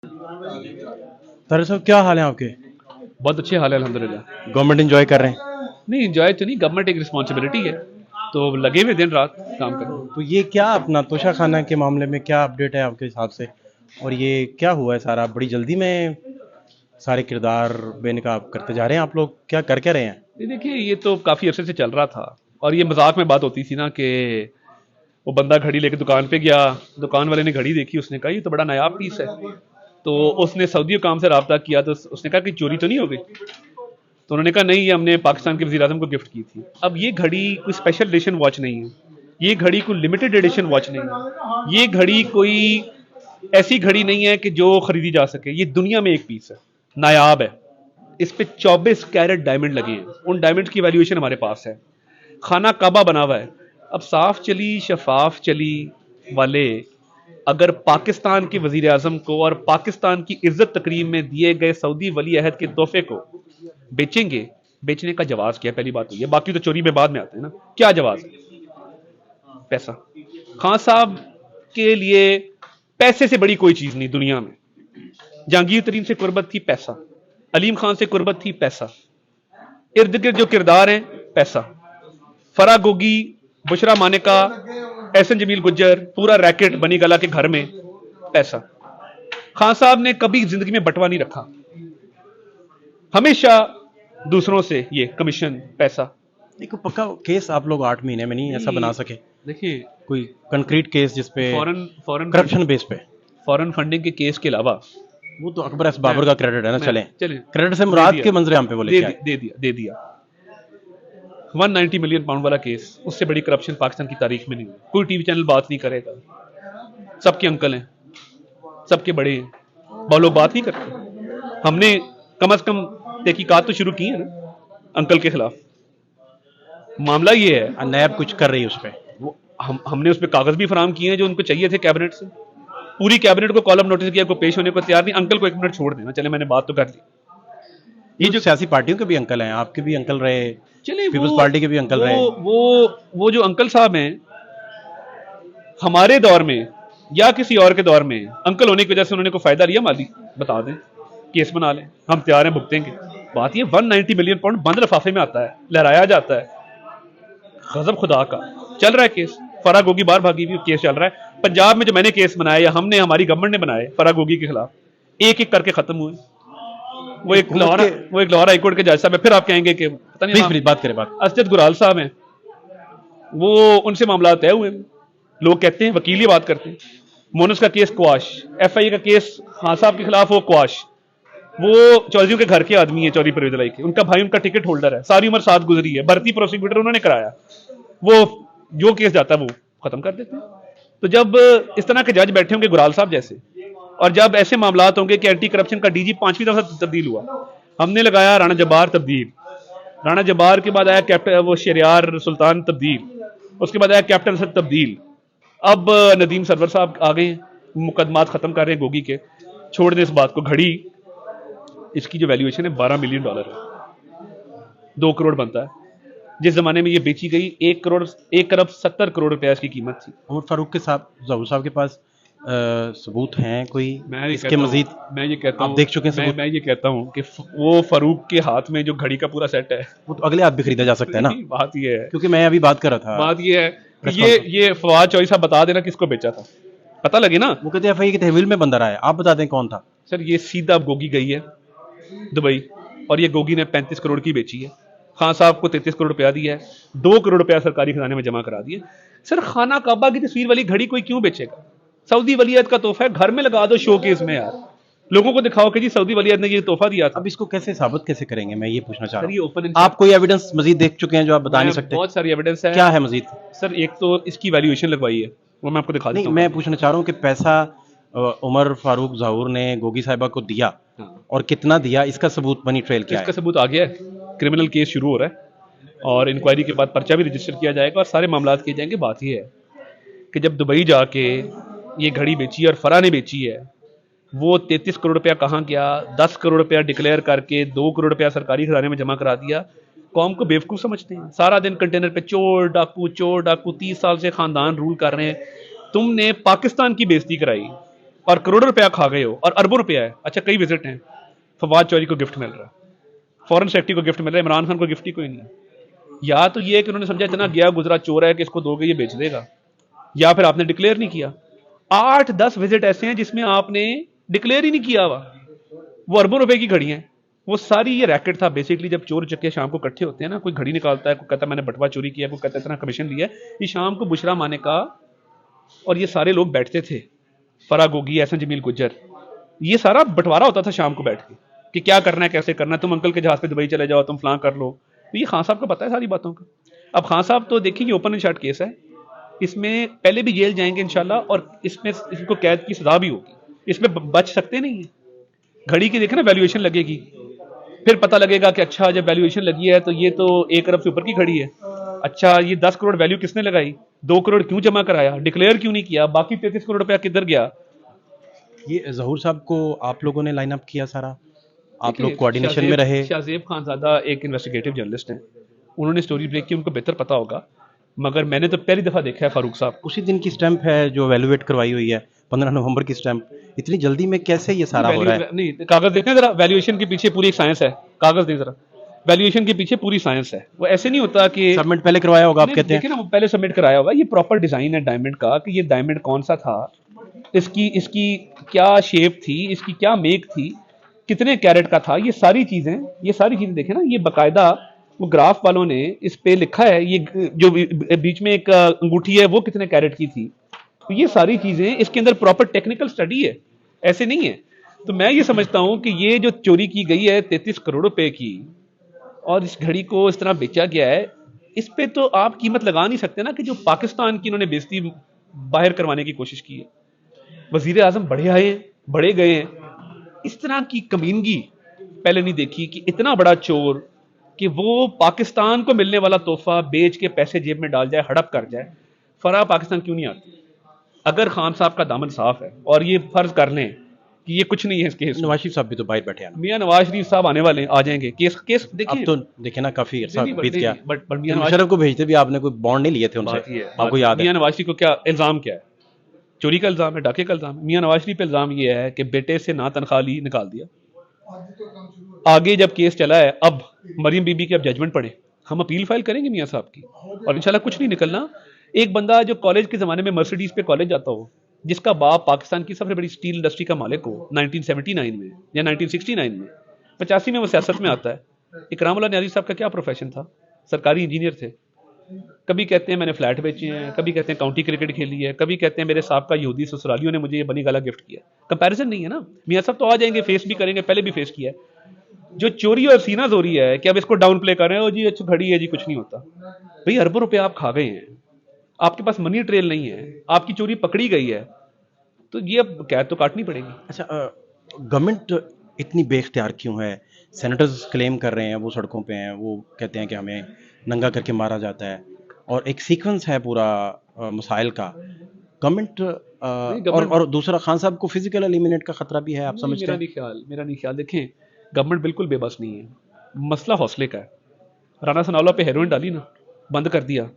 तारिक साहब क्या हाल है आपके? बहुत अच्छे हाल है अल्हम्दुलिल्लाह। गवर्नमेंट एंजॉय कर रहे हैं? नहीं एंजॉय तो नहीं, गवर्नमेंट एक रिस्पॉन्सिबिलिटी है, तो लगे हुए दिन रात काम करने। तो ये क्या अपना तोशा खाना के मामले में क्या अपडेट है आपके हिसाब से? और ये क्या हुआ है सारा, बड़ी जल्दी में सारे किरदार बेनकाब करते जा रहे हैं आप लोग, क्या कर क्या रहे हैं? ये देखिए, ये तो काफ़ी अरसे से चल रहा था और ये मजाक में बात होती थी ना कि वो बंदा घड़ी लेके दुकान पे गया, दुकान वाले ने घड़ी देखी, उसने कहा ये तो बड़ा नायाब पीस है। तो उसने सऊदी हुकाम से रब्ता किया तो उसने कहा कि चोरी तो नहीं हो गई। तो उन्होंने कहा नहीं, ये हमने पाकिस्तान के वज़ीर आज़म को गिफ्ट की थी। अब ये घड़ी कोई स्पेशल एडिशन वॉच नहीं है, ये घड़ी कोई लिमिटेड एडिशन वॉच नहीं है, ये घड़ी कोई ऐसी घड़ी नहीं है कि जो खरीदी जा सके। ये दुनिया में एक पीस है, नायाब है। इस पे 24 कैरेट डायमंड लगे हैं, उन डायमंड की वैल्यूएशन हमारे पास है। खाना काबा बना हुआ है। अब साफ चली शफाफ चली वाले अगर पाकिस्तान के वजीर आजम को और पाकिस्तान की इज्जत तकरीम में दिए गए सऊदी वली अहद के तोहफे को बेचेंगे, बेचने का जवाब क्या है? पहली बात तो ये, बाकी तो चोरी में बाद में आते हैं ना। क्या जवाब है? पैसा। खान साहब के लिए पैसे से बड़ी कोई चीज नहीं दुनिया में। जहांगीर तरीन से कुर्बत थी पैसा, अलीम खान से कुर्बत थी पैसा, इर्द गिर्द जो किरदार हैं पैसा, फरा गोगी, बुशरा मानेका, एहसन जमील गुज्जर, पूरा रैकेट बनी गला के घर में पैसा। खान साहब ने कभी जिंदगी में बंटवा नहीं रखा, हमेशा दूसरों से ये कमीशन पैसा। एक पक्का केस आप लोग 8 महीने में नहीं ऐसा बना सके? देखिए, कोई कंक्रीट केस जिसपे फॉरेन करप्शन बेस पे? फॉरेन फंडिंग के केस के अलावा वो तो अकबर एस बाबर का क्रेडिट है ना। चलें चले क्रेडिट से मुराद के मंजरे हम पे बोले क्या है? दे दिया 190 मिलियन पाउंड वाला केस, उससे बड़ी करप्शन पाकिस्तान की तारीख में नहीं हुई। कोई टीवी चैनल बात नहीं करेगा, सबके अंकल हैं, सबके बड़े हैं, बहुत लोग बात नहीं करते। हमने कम से कम तहकीकात तो शुरू की है ना अंकल के खिलाफ। मामला ये है, नैब कुछ कर रही है उस पर? वो हमने उस पर कागज भी फराम किए हैं जो उनको चाहिए थे कैबिनेट से। पूरी कैबिनेट को कॉलम नोटिस किया, को पेश होने को तैयार नहीं। अंकल को 1 मिनट छोड़ देना, चले मैंने बात तो कर ली। ये जो सियासी पार्टियों के भी अंकल हैं, आपके भी अंकल रहे, चले पीपल्स पार्टी के भी अंकल रहे। वो जो अंकल साहब हैं, हमारे दौर में या किसी और के दौर में अंकल होने की वजह से उन्होंने कोई फायदा लिया माली? बता दें, केस बना लें, हम तैयार हैं, भुगतेंगे। बात ये 190 मिलियन पाउंड बंद लिफाफे में आता है, लहराया जाता है। गजब खुदा का। चल रहा है केस, फरा गोगी बाहर भागी हुई, केस चल रहा है। पंजाब में जो मैंने केस बनाए या हमने, हमारी गवर्नमेंट ने बनाए फरा गोगी के खिलाफ, एक एक करके खत्म हुए। वो एक लाहौर हाईकोर्ट के जज साहब है, फिर आप कहेंगे कि पता नहीं, बात करें बात। असजद गुराल साहब हैं, वो उनसे मामला तय हुए। लोग कहते हैं, वकील ही बात करते हैं। मोनस का केस क्वाश, एफआईए का केस खान साहब के खिलाफ वो क्वाश। वो चौधरी के घर के आदमी है, चौधरी परवेज लाई के, उनका भाई उनका टिकट होल्डर है, सारी उम्र साथ गुजरी है, भर्ती प्रोसिक्यूटर उन्होंने कराया। वो जो केस जाता है वो खत्म कर देते हैं। तो जब इस तरह के जज बैठे होंगे गुराल साहब जैसे, और जब ऐसे मामला होंगे कि एंटी करप्शन का डीजी 5वीं दफा तब्दील हुआ, हमने लगाया राणा जब्बार तब्दील, राणा जब्बार के बाद आया कैप्टन वो शरियार सुल्तान तब्दील, उसके बाद आया कैप्टन असद तब्दील, अब नदीम सरवर साहब आ गए, मुकदमात खत्म कर रहे हैं गोगी के। छोड़ दें इस बात को। घड़ी, इसकी जो वैल्यूएशन है $12 मिलियन है, 2 करोड़ बनता है। जिस जमाने में ये बेची गई 1 अरब 70 करोड़ रुपया इसकी कीमत थी। उमर फारूक के साथ ज़हूर साहब के पास सबूत हैं कोई इसके मजीद? मैं ये कहता हूं, आप देख चुके हैं? मैं ये कहता हूं कि वो फारूक के हाथ में जो घड़ी का पूरा सेट है, वो तो अगले हाथ भी खरीदा जा सकता है ना। बात ये है, क्योंकि मैं अभी बात कर रहा था, बात ये है कि ये फवाद चौधरी साहब बता देना किसको बेचा था, पता लगे ना। वो कहते हैं एफआईए की तहवील में बंदा रहा है, आप बता दें कौन था। सर ये सीधा गोगी गई है दुबई, और ये गोगी ने 35 करोड़ की बेची है। खान साहब को 33 करोड़ रुपया दिया है, 2 करोड़ रुपया सरकारी खजाने में जमा करा दिया। सर खाना काबा की तस्वीर वाली घड़ी कोई क्यों बेचेगा? सऊदी वलीयत का तोहफा है, घर में लगा दो शोकेस में यार, लोगों को दिखाओ कि जी सऊदी वलीयत ने ये तोहफा दिया था। अब इसको कैसे साबित कैसे करेंगे, मैं ये पूछना चाह रहा हूँ। ओपन, आप कोई एविडेंस मजीद देख चुके हैं जो आप बता नहीं सकते? बहुत सारी एविडेंस है। क्या है मजीद? सर एक तो इसकी वैल्यूएशन लगवाई है, वो मैं आपको दिखा देता हूं। मैं पूछना चाह रहा हूँ कि पैसा उमर फारूक ज़हूर ने गोगी साहिबा को दिया, और कितना दिया, इसका सबूत मनी ट्रेल क्या है? इसका सबूत आ गया है, क्रिमिनल केस शुरू हो रहा है और इंक्वायरी के बाद पर्चा भी रजिस्टर किया जाएगा और सारे मामला किए जाएंगे। बात यह है कि जब दुबई जाके ये घड़ी बेची और फरा ने बेची है, वो 33 करोड़ रुपया कहाँ गया? 10 करोड़ रुपया डिक्लेयर करके 2 करोड़ रुपया सरकारी खजाने में जमा करा दिया। कौम को बेवकूफ़ समझते हैं, सारा दिन कंटेनर पे चोर डाकू 30 साल से खानदान रूल कर रहे हैं। तुमने पाकिस्तान की बेइज्जती कराई, और करोड़ों रुपया खा गए हो और अरबों रुपया है, अच्छा कई विजिट हैं, फवाद चौधरी को गिफ्ट मिल रहा है, फॉरेन सेक्रेटरी को गिफ्ट मिल रहा है, इमरान खान को गिफ्ट ही कोई नहीं है। या तो ये है कि उन्होंने समझा इतना गया गुजरा चोर है कि इसको दोगे ये बेच देगा, या फिर आपने डिक्लेयर नहीं किया। 8-10 विजिट ऐसे हैं जिसमें आपने डिक्लेयर ही नहीं किया हुआ, वो अरबों रुपए की घड़ी हैं। वो सारी ये रैकेट था बेसिकली। जब चोर चक्के शाम को इकट्ठे होते हैं ना, कोई घड़ी निकालता है, कोई कहता है मैंने बटवा चोरी किया, कोई कहता है इतना कमीशन लिया है, ये शाम को बुशरा माने का और ये सारे लोग बैठते थे, फरा गोगी, एहसन जमील गुज्जर, ये सारा बंटवारा होता था शाम को बैठ के कि क्या करना है, कैसे करना है, तुम अंकल के जहाज पे दुबई चले जाओ, तुम फलां कर लो। तो ये खान साहब को पता है सारी बातों का। अब खान साहब तो देखिए ये ओपन एंड शट केस है, इसमें पहले भी जेल जाएंगे इंशाल्लाह, और इसमें इनको कैद की सजा भी होगी, इसमें बच सकते नहीं है। घड़ी की देखे ना वैल्यूएशन लगेगी, फिर पता लगेगा कि अच्छा जब वैल्यूएशन लगी है तो ये तो 1 अरब से ऊपर की घड़ी है, अच्छा ये 10 करोड़ वैल्यू किसने लगाई, 2 करोड़ क्यों जमा कराया, डिक्लेयर क्यों नहीं किया, बाकी 33 करोड़ रुपया किधर गया। ये जहूर साहब को आप लोगों ने लाइन अप किया सारा, आप लोग देखिए, कोऑर्डिनेशन में रहे? शाहजेब खानजादा एक इन्वेस्टिगेटिव जर्नलिस्ट हैं, उन्होंने स्टोरी ब्रेक की, उनको बेहतर पता होगा, मगर मैंने तो पहली दफा देखा है फारूक साहब को। उसी दिन की स्टैंप है जो वैल्यूएट करवाई हुई है, 15 नवंबर की स्टैंप। इतनी जल्दी में कैसे ये सारा हो रहा है? नहीं, कागज देखें जरा, वैल्यूएशन के पीछे पूरी एक साइंस है, कागज दें जरा, वैल्यूएशन के पीछे पूरी साइंस है। वो ऐसे नहीं होता कि सबमिट पहले करवाया होगा, आप कहते हैं? देखिए ना, वो पहले सबमिट कराया होगा, ये प्रॉपर डिजाइन है डायमंड का कि ये डायमंड कौन सा था, इसकी क्या शेप थी, इसकी क्या मेक थी, कितने कैरेट का था, ये सारी चीजें देखें ना, ये बाकायदा वो ग्राफ वालों ने इस पे लिखा है, ये जो बीच में एक अंगूठी है वो कितने कैरेट की थी, तो ये सारी चीजें इसके अंदर प्रॉपर टेक्निकल स्टडी है, ऐसे नहीं है। तो मैं ये समझता हूं कि ये जो चोरी की गई है 33 करोड़ रुपए की, और इस घड़ी को इस तरह बेचा गया है, इस पे तो आप कीमत लगा नहीं सकते ना कि जो पाकिस्तान की इन्होंने बेइज्जती बाहर करवाने की कोशिश की है। वजीर आजम बड़े आए हैं, बड़े गए हैं, इस तरह की कमीनगी पहले नहीं देखी कि इतना बड़ा चोर कि वो पाकिस्तान को मिलने वाला तोहफा बेच के पैसे जेब में डाल जाए, हड़प कर जाए। फराह पाकिस्तान क्यों नहीं आती? अगर खान साहब का दामन साफ है और ये फर्ज कर लें कि ये कुछ नहीं है इसके हिस्से, नवाज शरीफ साहब भी तो बाहर बैठे हैं। मियां नवाज शरीफ साहब आने वाले हैं, आ जाएंगे, केस देखिए। अब तो देखे ना, काफी अरसा बीत गया, बट मियां नवाज मुशर्रफ को भेजते भी आपने कोई बॉन्ड नहीं लिए थे उनसे, आपको याद है? मियां नवाज शरीफ को क्या इल्जाम, क्या है, चोरी का इल्जाम है, डाके का इल्जाम है। मियां नवाज शरीफ पे इल्जाम ये है कि बेटे से ना तनख्वाह ली, निकाल दिया। आगे जब केस चला है, अब मरियम बीबी की अब जजमेंट पड़े, हम अपील फाइल करेंगे मियां साहब की, और इंशाल्लाह कुछ नहीं निकलना। एक बंदा जो कॉलेज के जमाने में मर्सिडीज पे कॉलेज जाता हो, जिसका बाप पाकिस्तान की सबसे बड़ी स्टील इंडस्ट्री का मालिक हो 1979 में या 1969 में, 85 में वो सियासत में आता है। इकरामुल्लाह न्याजी साहब का क्या प्रोफेशन था? सरकारी इंजीनियर थे। कभी कहते हैं मैंने फ्लैट बेचे हैं, कभी कहते हैं काउंटी क्रिकेट खेली है, कभी कहते हैं मेरे साहब का यहूदी ससुरालियों ने मुझे ये बनी गाला गिफ्ट किया। कंपैरिजन नहीं है ना। मियां साहब तो आ जाएंगे, फेस भी करेंगे, पहले भी फेस किया है। जो चोरी और सीना जोरी है कि अब इसको डाउन प्ले कर रहे हैं, जी अच्छा घड़ी है जी, कुछ नहीं होता। भाई अरबों रुपए आप खा गए हैं, आपके पास मनी ट्रेल नहीं है, आपकी चोरी पकड़ी गई है, तो ये अब कैद तो काटनी पड़ेगी। अच्छा, गवर्नमेंट इतनी बेख्तियार क्यों है? सेनेटर्स क्लेम कर रहे हैं, वो सड़कों पे हैं, वो कहते हैं कि हमें नंगा करके मारा जाता है, और एक सीक्वेंस है पूरा मसाइल का। गवर्नमेंट और दूसरा खान साहब को फिजिकल एलिमिनेट का खतरा भी है, आप समझते हैं? मेरा नहीं ख्याल। देखें, गवर्नमेंट बिल्कुल बेबस नहीं है, मसला हौसले का है। राना सनाउल्लाह पे हेरोइन डाली ना, बंद कर दिया,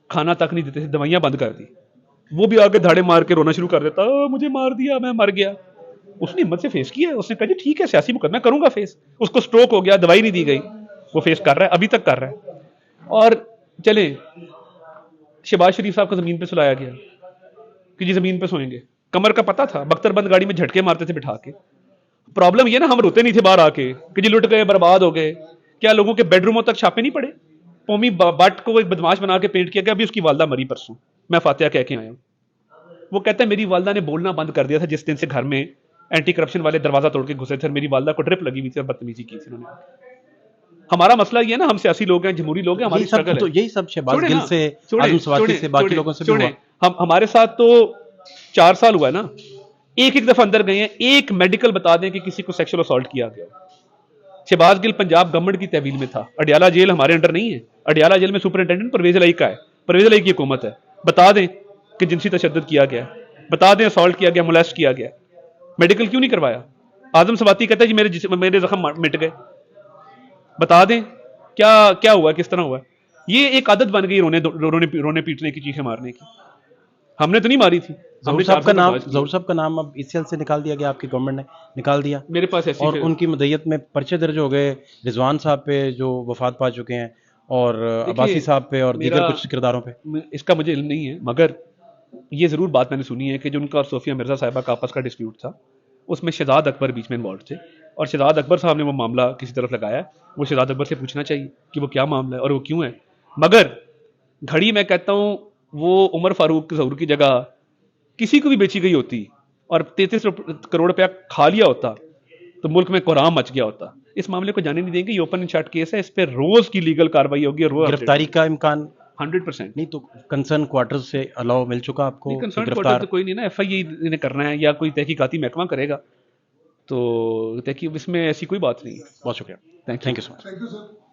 खाना तक नहीं देते थे, दवाइयां बंद कर दी, वो भी आगे धाड़े मार के रोना शुरू कर देता, मुझे मार दिया, मैं मर गया। उसने हिम्मत से फेस किया, उसने कहा जी ठीक है, सियासी मुकदमा करूंगा फेस। उसको स्ट्रोक हो गया, दवाई नहीं दी गई, वो फेस कर रहा है, अभी तक कर रहा है। और चले, शहबाज शरीफ साहब को जमीन पे सुलाया गया कि जी जमीन पे सोएंगे, कमर का पता था, बख्तरबंद गाड़ी में झटके मारते थे बिठा के। प्रॉब्लम ये ना, हम रोते नहीं थे बाहर आके कि जी लुट गए, बर्बाद हो गए। क्या लोगों के बेडरूमों तक छापे नहीं पड़े? पोमी बट को एक बदमाश बना के पेंट किया गया, अभी उसकी वालदा मरी परसों, मैं फातिहा कह के आया हूं। वो कहता है मेरी वालदा ने बोलना बंद कर दिया था जिस दिन से घर में एंटी करप्शन वाले दरवाजा तोड़ के घुसे थे, मेरी वालदा को ड्रिप लगी हुई थी और बदतमीजी की थी उन्होंने। हमारा मसला ये ना, हम सियासी लोग हैं, जमहूरी लोग हैं, हमारी स्ट्रगल है। तो यही सब शहबाज गिल से, आजम सवाती से, बाकी लोगों से भी हुआ। हम हमारे साथ तो 4 साल हुआ है ना, एक दफा अंदर गए हैं, एक मेडिकल बता दें कि किसी को सेक्सुअल असॉल्ट किया गया। शहबाज गिल पंजाब गवर्नमेंट की तहवील में था, अडियाला जेल हमारे अंडर नहीं है, अडियाला जेल में सुपरिटेंडेंट परवेज अलाई का है, परवेज अलाई की हुकूमत है। बता दें कि जिनसी तशद्दुद किया गया, बता दें असॉल्ट किया गया, मोलेस्ट किया गया, मेडिकल क्यों नहीं करवाया? आजम सवाती कहता है जी मेरे जख्म मिट गए। बता दें क्या हुआ, किस तरह हुआ। ये एक आदत बन गई रोने पीटने की, चीखें मारने की। हमने तो नहीं मारी थी, जहूर साहब का नाम, जहूर साहब का नाम अब ईसीएल से निकाल दिया गया, आपकी गवर्नमेंट ने निकाल दिया। मेरे पास ऐसी और उनकी मदय्यत में पर्चे दर्ज हो गए रिजवान साहब पे जो वफात पा चुके हैं, और अब्बासी साहब पे और दीगर कुछ किरदारों पे। इसका मुझे इल्म नहीं है, मगर ये ज़रूर बात मैंने सुनी है कि जो उनका और सोफिया मिर्ज़ा साहिबा का आपस का डिस्प्यूट था, उसमें शहजाद अकबर बीच में इन्वॉल्व थे, और शहजाद अकबर साहब ने वो मामला किसी तरफ लगाया। वो शहजाद अकबर से पूछना चाहिए कि वो क्या मामला है और वो क्यों है। मगर घड़ी मैं कहता हूँ वो उमर फारूक ज़हूर की जगह किसी को भी बेची गई होती और 33 करोड़ रुपया खा लिया होता तो मुल्क में कोहराम मच गया होता। इस मामले को जाने नहीं देंगे, ये ओपन एंड शट केस है, इस पर रोज की लीगल कार्रवाई होगी और रोज गिरफ्तारी का इम्कान 100%। नहीं तो कंसर्न क्वार्टर से अलाउ मिल चुका आपको? कंसर्न क्वार्टर तो कोई नहीं ना, एफआईए इन्हें करना है या कोई तहकीकाती महकमा करेगा, तो तहकीक इसमें ऐसी कोई बात नहीं है। बहुत शुक्रिया, थैंक यू सो मच।